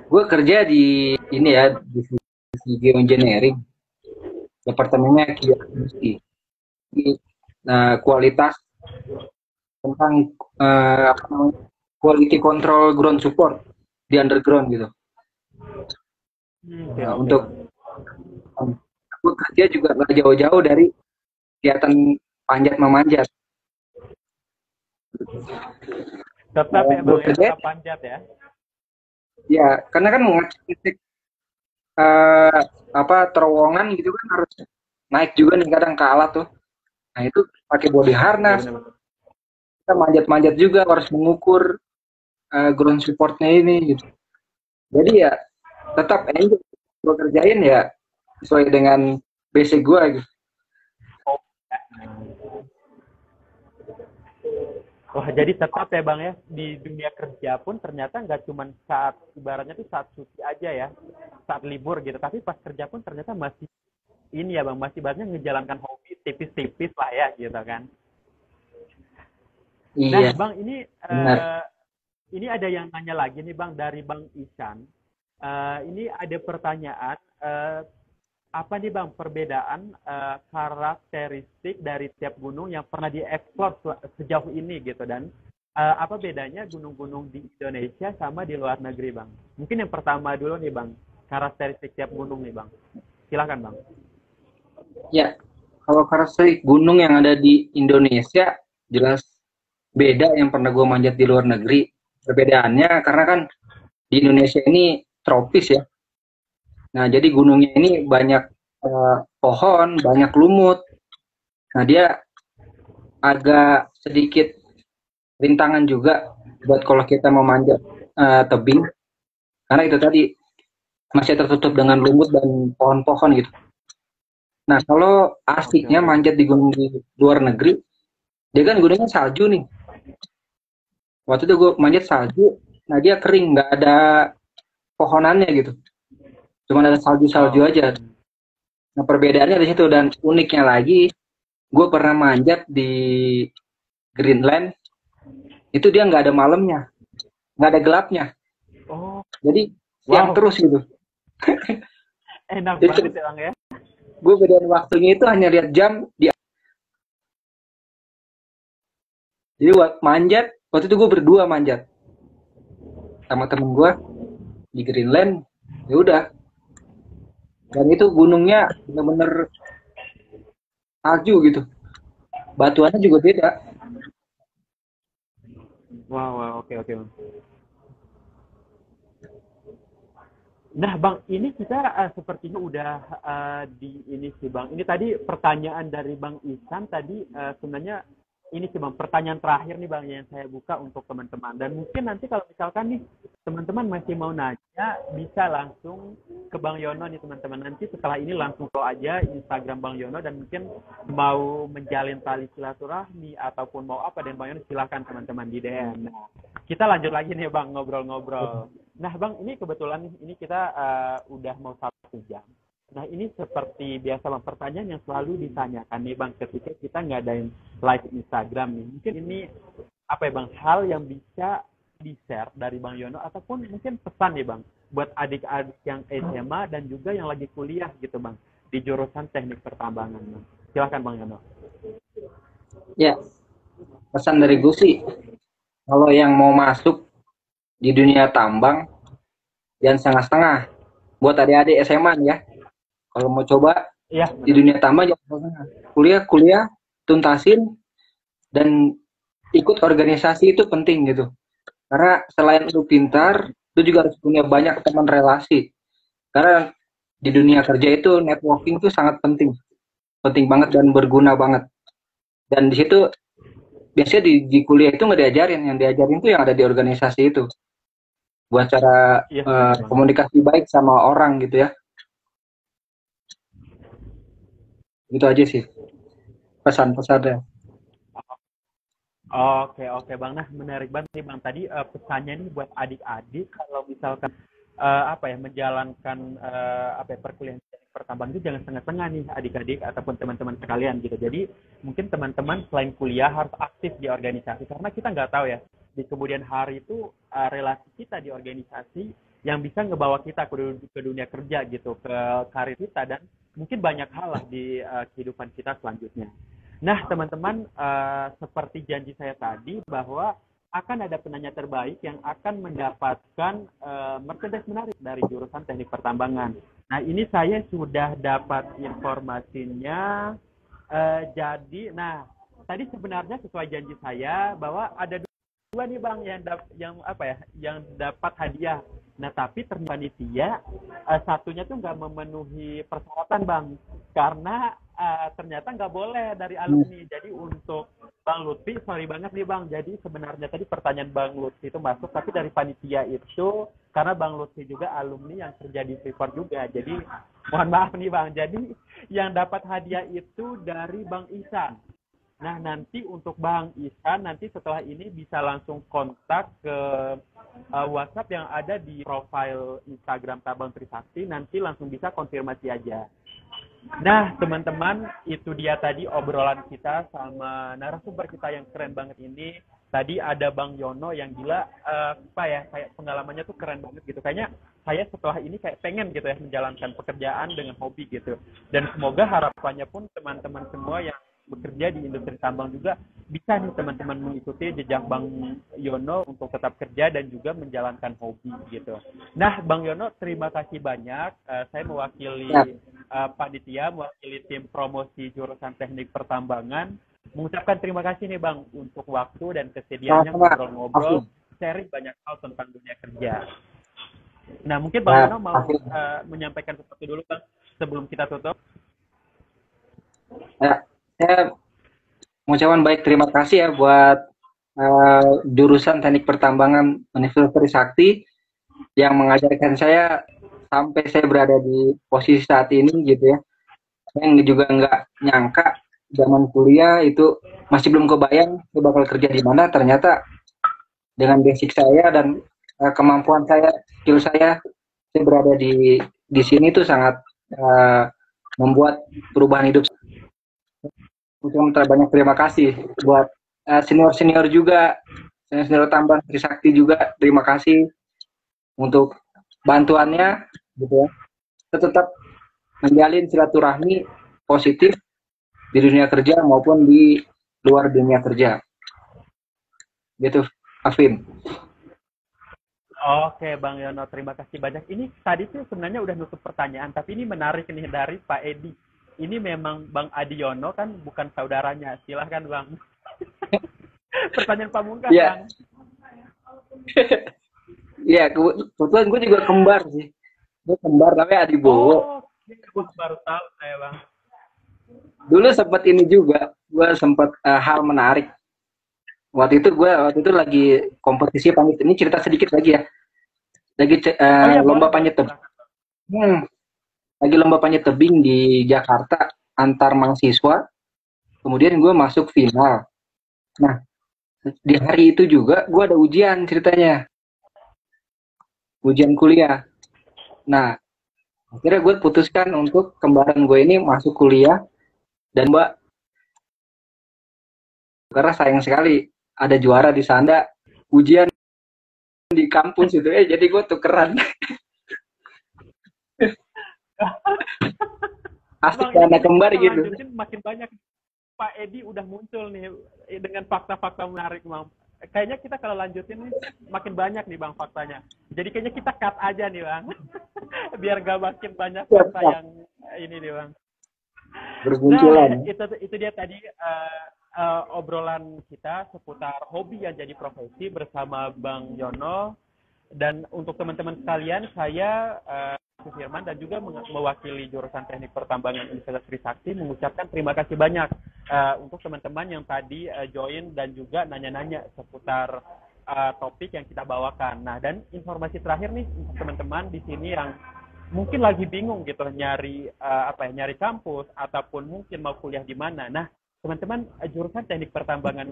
gue kerja di ini ya di geoengineering, departemennya geoindustri. Nah, kualitas tentang apa namanya quality control ground support di underground gitu. Oke, Nah, oke, untuk Bang. gue kerja juga nggak jauh-jauh dari kegiatan panjat memanjat. Tetap ya, Gue Bang, ya, kerja tetap panjat ya. ya karena kan ngecek eh, terowongan gitu kan harus naik juga nih kadang ke alat tuh. Nah itu pakai body Iya harness, benar-benar. kita manjat-manjat juga harus mengukur ground supportnya ini gitu. Jadi ya tetap enjoy gue kerjain ya sesuai dengan basic gue gitu. Wah, jadi tetap ya Bang ya, di dunia kerja pun ternyata nggak cuma saat, ibaratnya tuh saat cuti aja ya, saat libur gitu, tapi pas kerja pun ternyata masih ini ya Bang, masih banyak ngejalankan hobi tipis-tipis lah ya gitu kan. Nah Iya, Bang, benar. ini ada yang nanya lagi nih Bang dari Bang Isan. Ini ada pertanyaan, apa nih Bang perbedaan karakteristik dari tiap gunung yang pernah dieksplor sejauh ini gitu, dan apa bedanya gunung-gunung di Indonesia sama di luar negeri Bang? Mungkin yang pertama dulu nih Bang, karakteristik tiap gunung nih Bang. Silakan Bang. Ya, kalau karakteristik gunung yang ada di Indonesia jelas beda yang pernah gue manjat di luar negeri. Perbedaannya karena kan di Indonesia ini tropis ya. Nah, jadi gunungnya ini banyak pohon, banyak lumut. Nah, dia agak sedikit rintangan juga buat kalau kita mau manjat tebing. Karena itu tadi masih tertutup dengan lumut dan pohon-pohon gitu. Nah, kalau Oke asiknya oke. manjat di gunung di luar negeri, dia kan gunungnya salju nih. Waktu itu gue manjat salju, nah dia kering, nggak ada pohonannya gitu. Cuma ada salju-salju Oh, aja. Nah, perbedaannya di situ dan uniknya lagi, gue pernah manjat di Greenland, itu dia nggak ada malamnya, nggak ada gelapnya. oh, Jadi siang wow, terus gitu. enak Jadi banget ya Bang ya. gue bedain waktunya itu hanya lihat jam. Jadi manjat, waktu itu gue berdua manjat sama temen gue di Greenland. Ya udah, dan itu gunungnya bener-bener salju gitu. Batuannya juga beda. Wow, wow, oke oke Bang. Nah, Bang, ini kita sepertinya udah di ini sih, Bang. Ini tadi pertanyaan dari Bang Ihsan tadi, sebenarnya ini sih, Bang, pertanyaan terakhir nih, Bang, yang saya buka untuk teman-teman. Dan mungkin nanti kalau misalkan nih teman-teman masih mau nanya, bisa langsung ke Bang Yono nih, teman-teman. Nanti setelah ini langsung follow aja Instagram Bang Yono, dan mungkin mau menjalin tali silaturahmi ataupun mau apa dengan Bang Yono, silakan teman-teman di DM. Nah, kita lanjut lagi nih, Bang, ngobrol-ngobrol. Nah, Bang, ini kebetulan nih, ini kita udah mau 1 jam. Nah, ini seperti biasa, Bang, pertanyaan yang selalu ditanyakan nih, Bang, ketika kita ngadain live Instagram nih. Mungkin ini, apa ya, Bang, hal yang bisa di-share dari Bang Yono, ataupun mungkin pesan nih, Bang, buat adik-adik yang SMA dan juga yang lagi kuliah gitu, Bang, di jurusan teknik pertambangan, Bang. Silakan, Bang Yono. Ya, pesan dari gue sih, kalau yang mau masuk di dunia tambang, jangan setengah-setengah. Buat adik-adik SMA nih ya, kalau mau coba Iya, di benar. dunia tambang jangan setengah-setengah. Kuliah, tuntasin, dan ikut organisasi itu penting gitu. Karena selain lu pintar, lu juga harus punya banyak teman relasi. Karena di dunia kerja itu networking itu sangat penting. Penting banget dan berguna banget. Dan di situ biasanya di kuliah itu nggak diajarin, yang diajarin tuh yang ada di organisasi itu. Buat cara Iya, benar, Bang. komunikasi baik sama orang gitu ya. Gitu aja sih pesan-pesannya. Oke, oke Bang. Nah, menarik banget nih Bang. Tadi pesannya nih buat adik-adik kalau misalkan apa ya, menjalankan apa ya, perkuliahan teknik pertambangan itu jangan setengah-setengah nih adik-adik ataupun teman-teman sekalian gitu. Jadi mungkin teman-teman selain kuliah harus aktif di organisasi, karena kita nggak tahu ya di kemudian hari itu relasi kita di organisasi yang bisa ngebawa kita ke dunia kerja gitu, ke karir kita, dan mungkin banyak hal lah di kehidupan kita selanjutnya. Nah, teman-teman, seperti janji saya tadi bahwa akan ada penanya terbaik yang akan mendapatkan merchandise menarik dari jurusan teknik pertambangan. Nah, ini saya sudah dapat informasinya. Jadi, nah, tadi sebenarnya sesuai janji saya bahwa ada dua nih Bang yang yang apa ya, yang dapat hadiah Nah, tapi ternyata panitia satunya tuh nggak memenuhi persyaratan, Bang. Karena ternyata nggak boleh dari alumni. Jadi untuk Bang Lutfi, sorry banget nih Bang. Jadi sebenarnya tadi pertanyaan Bang Lutfi itu masuk, tapi dari panitia itu, karena Bang Lutfi juga alumni yang kerja di Freeport juga. Jadi mohon maaf nih Bang. Jadi yang dapat hadiah itu dari Bang Ihsan. Nah, nanti untuk Bang Ihsan, nanti setelah ini bisa langsung kontak ke WhatsApp yang ada di profil Instagram Tabang Trisakti, nanti langsung bisa konfirmasi aja. Nah, teman-teman, itu dia tadi obrolan kita sama narasumber kita yang keren banget ini. Tadi ada Bang Yono yang gila, kayak pengalamannya tuh keren banget gitu. Kayaknya saya setelah ini kayak pengen gitu ya menjalankan pekerjaan dengan hobi gitu. Dan semoga harapannya pun teman-teman semua yang bekerja di industri tambang juga bisa nih teman-teman mengikuti jejak Bang Yono untuk tetap kerja dan juga menjalankan hobi gitu. Nah, Bang Yono, terima kasih banyak. Saya mewakili panitia, mewakili tim promosi jurusan teknik pertambangan, mengucapkan terima kasih nih Bang untuk waktu dan kesediaannya ngobrol-ngobrol, sharing banyak hal tentang dunia kerja. Nah, mungkin Bang Yono mau menyampaikan sesuatu dulu Bang sebelum kita tutup. Ya, saya mengucapkan baik terima kasih ya buat jurusan teknik pertambangan Universitas Trisakti yang mengajarkan saya sampai saya berada di posisi saat ini gitu ya. Saya juga nggak nyangka zaman kuliah itu masih belum kebayang saya bakal kerja di mana. Ternyata dengan basic saya dan kemampuan saya, skill saya berada di sini tuh sangat membuat perubahan hidup. Banyak terima kasih buat senior-senior juga, senior tambang Trisakti juga, terima kasih untuk bantuannya gitu ya. Kita tetap menjalin silaturahmi positif di dunia kerja maupun di luar dunia kerja. Gitu, Afin. Oke, Bang Yono, terima kasih banyak. Ini tadi tuh sebenarnya udah nutup pertanyaan, tapi ini menarik nih dari Pak Edi. Ini memang Bang Adiono kan bukan saudaranya. Silahkan Bang. Pertanyaan pamungkas Bang. Iya, kebetulan gue juga kembar sih. Gue kembar namanya Adibowo. Gue baru tahu saya Bang. Dulu sempat ini juga, gue sempat hal menarik. Waktu itu lagi kompetisi panjat. Ini cerita sedikit lagi ya. Lagi lomba panjat tebing. Lagi lomba panjat tebing di Jakarta antar mahasiswa. Kemudian gue masuk final. Nah, di hari itu juga gue ada ujian ceritanya. Ujian kuliah. Nah, akhirnya gue putuskan untuk kembaran gue ini masuk kuliah. Dan karena sayang sekali ada juara di sana, ujian di kampus itu jadi gue tukeran. Asik anak kembar gitu. Makin banyak Pak Edi udah muncul nih dengan fakta-fakta menarik Bang. Kayaknya kita kalau lanjutin nih makin banyak nih Bang faktanya. Jadi kayaknya kita cut aja nih Bang. Biar gak makin banyak fakta yang ini nih Bang. Bermunculan. Nah, itu dia tadi obrolan kita seputar hobi yang jadi profesi bersama Bang Yono. Dan untuk teman-teman sekalian, saya Firman dan juga mewakili jurusan teknik pertambangan Universitas Trisakti mengucapkan terima kasih banyak untuk teman-teman yang tadi join dan juga nanya-nanya seputar topik yang kita bawakan. Nah, dan informasi terakhir nih untuk teman-teman di sini yang mungkin lagi bingung gitu nyari nyari kampus ataupun mungkin mau kuliah di mana. Nah, teman-teman, jurusan teknik pertambangan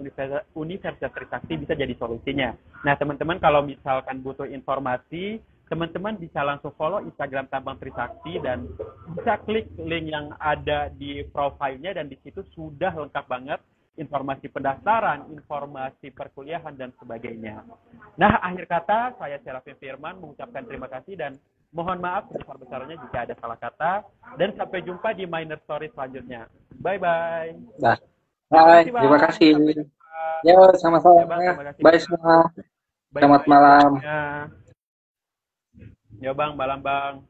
Universitas Trisakti bisa jadi solusinya. Nah, teman-teman kalau misalkan butuh informasi, teman-teman bisa langsung follow Instagram Tambang Trisakti dan bisa klik link yang ada di profilnya dan di situ sudah lengkap banget informasi pendaftaran, informasi perkuliahan dan sebagainya. Nah, akhir kata saya Serafin Firman mengucapkan terima kasih dan mohon maaf sebesar-besarnya jika ada salah kata dan sampai jumpa di Miner Story selanjutnya. Bye-bye. Nah, bye. Terima kasih. Ya, sama-sama. Bye semua. Selamat malam. Ya Bang, malam Bang.